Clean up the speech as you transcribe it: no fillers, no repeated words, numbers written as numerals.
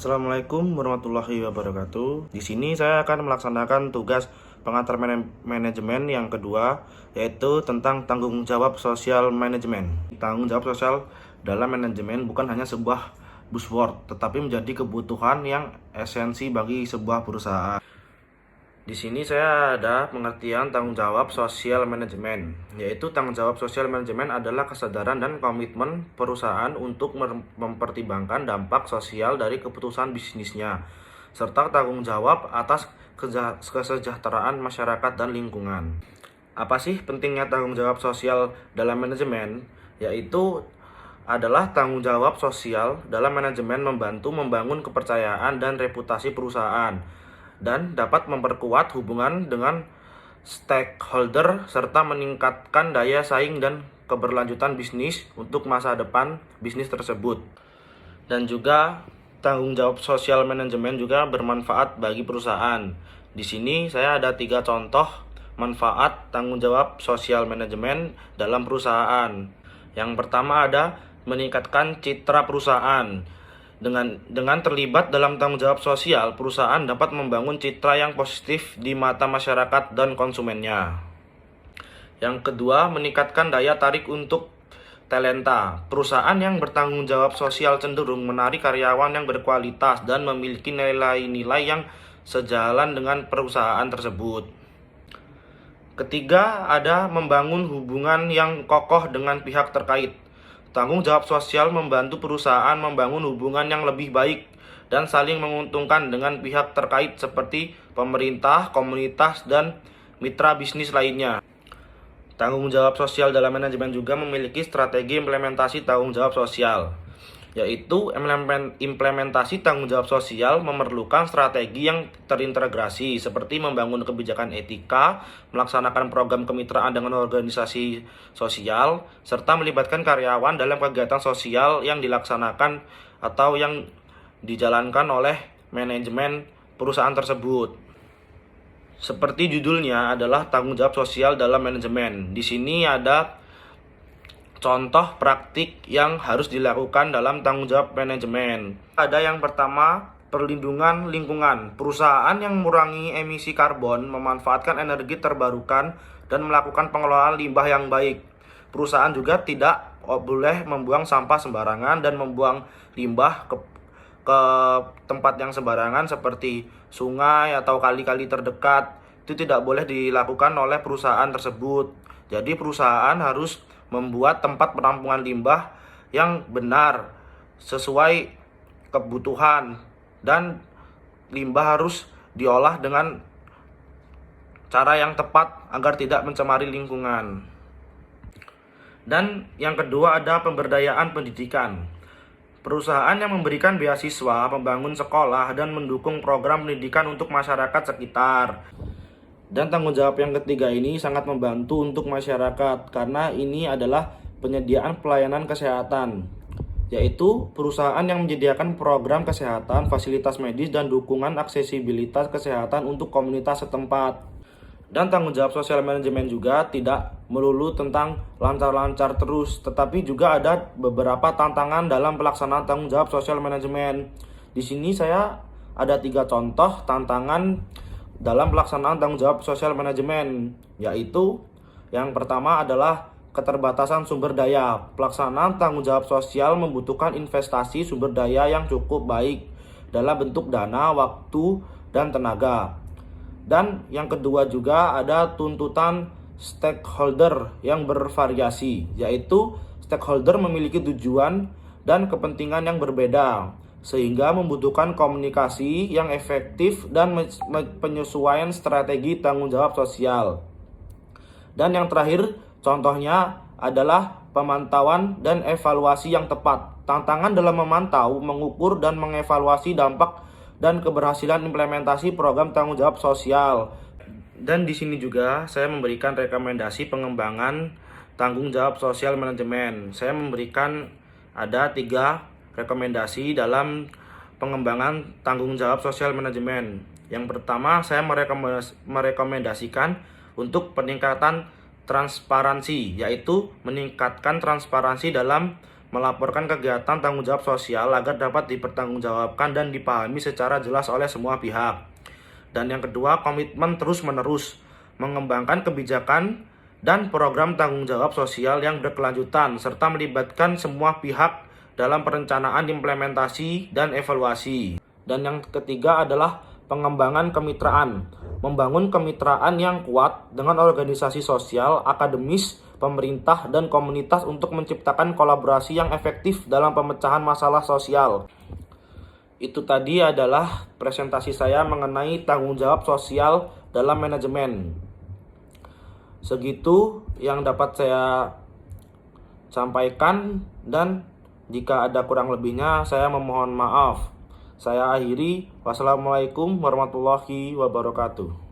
Assalamualaikum warahmatullahi wabarakatuh. Di sini saya akan melaksanakan tugas pengantar manajemen yang kedua, yaitu tentang tanggung jawab sosial manajemen. Tanggung jawab sosial dalam manajemen bukan hanya sebuah buzzword, tetapi menjadi kebutuhan yang esensi bagi sebuah perusahaan. Di sini saya ada pengertian tanggung jawab sosial manajemen, yaitu tanggung jawab sosial manajemen adalah kesadaran dan komitmen perusahaan untuk mempertimbangkan dampak sosial dari keputusan bisnisnya, serta tanggung jawab atas kesejahteraan masyarakat dan lingkungan. Apa sih pentingnya tanggung jawab sosial dalam manajemen? Yaitu adalah tanggung jawab sosial dalam manajemen membantu membangun kepercayaan dan reputasi perusahaan, dan dapat memperkuat hubungan dengan stakeholder serta meningkatkan daya saing dan keberlanjutan bisnis untuk masa depan bisnis tersebut. Dan juga tanggung jawab sosial manajemen juga bermanfaat bagi perusahaan. Di sini saya ada 3 contoh manfaat tanggung jawab sosial manajemen dalam perusahaan. Yang pertama ada meningkatkan citra perusahaan. Dengan terlibat dalam tanggung jawab sosial, perusahaan dapat membangun citra yang positif di mata masyarakat dan konsumennya. Yang kedua, meningkatkan daya tarik untuk talenta. Perusahaan yang bertanggung jawab sosial cenderung menarik karyawan yang berkualitas dan memiliki nilai-nilai yang sejalan dengan perusahaan tersebut. Ketiga, ada membangun hubungan yang kokoh dengan pihak terkait. Tanggung jawab sosial membantu perusahaan membangun hubungan yang lebih baik dan saling menguntungkan dengan pihak terkait seperti pemerintah, komunitas, dan mitra bisnis lainnya. Tanggung jawab sosial dalam manajemen juga memiliki strategi implementasi tanggung jawab sosial, yaitu implementasi tanggung jawab sosial memerlukan strategi yang terintegrasi seperti membangun kebijakan etika, melaksanakan program kemitraan dengan organisasi sosial, serta melibatkan karyawan dalam kegiatan sosial yang dilaksanakan atau yang dijalankan oleh manajemen perusahaan tersebut. Seperti judulnya adalah tanggung jawab sosial dalam manajemen. Di sini ada contoh praktik yang harus dilakukan dalam tanggung jawab manajemen. Ada yang pertama, perlindungan lingkungan. Perusahaan yang mengurangi emisi karbon, memanfaatkan energi terbarukan, dan melakukan pengelolaan limbah yang baik. Perusahaan juga tidak boleh membuang sampah sembarangan dan membuang limbah ke tempat yang sembarangan seperti sungai atau kali-kali terdekat. Itu tidak boleh dilakukan oleh perusahaan tersebut. Jadi perusahaan harus membuat tempat penampungan limbah yang benar sesuai kebutuhan, dan limbah harus diolah dengan cara yang tepat agar tidak mencemari lingkungan. Dan yang kedua ada pemberdayaan pendidikan. Perusahaan yang memberikan beasiswa, membangun sekolah, dan mendukung program pendidikan untuk masyarakat sekitar. Dan tanggung jawab yang ketiga ini sangat membantu untuk masyarakat karena ini adalah penyediaan pelayanan kesehatan, yaitu perusahaan yang menyediakan program kesehatan, fasilitas medis, dan dukungan aksesibilitas kesehatan untuk komunitas setempat. Dan tanggung jawab sosial manajemen juga tidak melulu tentang lancar-lancar terus, tetapi juga ada beberapa tantangan dalam pelaksanaan tanggung jawab sosial manajemen. Di sini saya ada 3 contoh tantangan dalam pelaksanaan tanggung jawab sosial manajemen, yaitu yang pertama adalah keterbatasan sumber daya. Pelaksanaan tanggung jawab sosial membutuhkan investasi sumber daya yang cukup baik dalam bentuk dana, waktu, dan tenaga. Dan yang kedua juga ada tuntutan stakeholder yang bervariasi, yaitu stakeholder memiliki tujuan dan kepentingan yang berbeda, sehingga membutuhkan komunikasi yang efektif dan penyesuaian strategi tanggung jawab sosial. Dan yang terakhir, contohnya adalah pemantauan dan evaluasi yang tepat. Tantangan dalam memantau, mengukur, dan mengevaluasi dampak dan keberhasilan implementasi program tanggung jawab sosial. Dan di sini juga saya memberikan rekomendasi pengembangan tanggung jawab sosial manajemen. Saya memberikan ada 3 rekomendasi dalam pengembangan tanggung jawab sosial manajemen. Yang pertama, saya merekomendasikan untuk peningkatan transparansi, yaitu meningkatkan transparansi dalam melaporkan kegiatan tanggung jawab sosial agar dapat dipertanggungjawabkan dan dipahami secara jelas oleh semua pihak. Dan yang kedua, komitmen terus-menerus mengembangkan kebijakan dan program tanggung jawab sosial yang berkelanjutan serta melibatkan semua pihak dalam perencanaan, implementasi, dan evaluasi. Dan yang ketiga adalah pengembangan kemitraan, membangun kemitraan yang kuat dengan organisasi sosial, akademis, pemerintah, dan komunitas untuk menciptakan kolaborasi yang efektif dalam pemecahan masalah sosial. Itu tadi adalah presentasi saya mengenai tanggung jawab sosial dalam manajemen. Segitu yang dapat saya sampaikan, dan jika ada kurang lebihnya saya memohon maaf. Saya akhiri. Wassalamualaikum warahmatullahi wabarakatuh.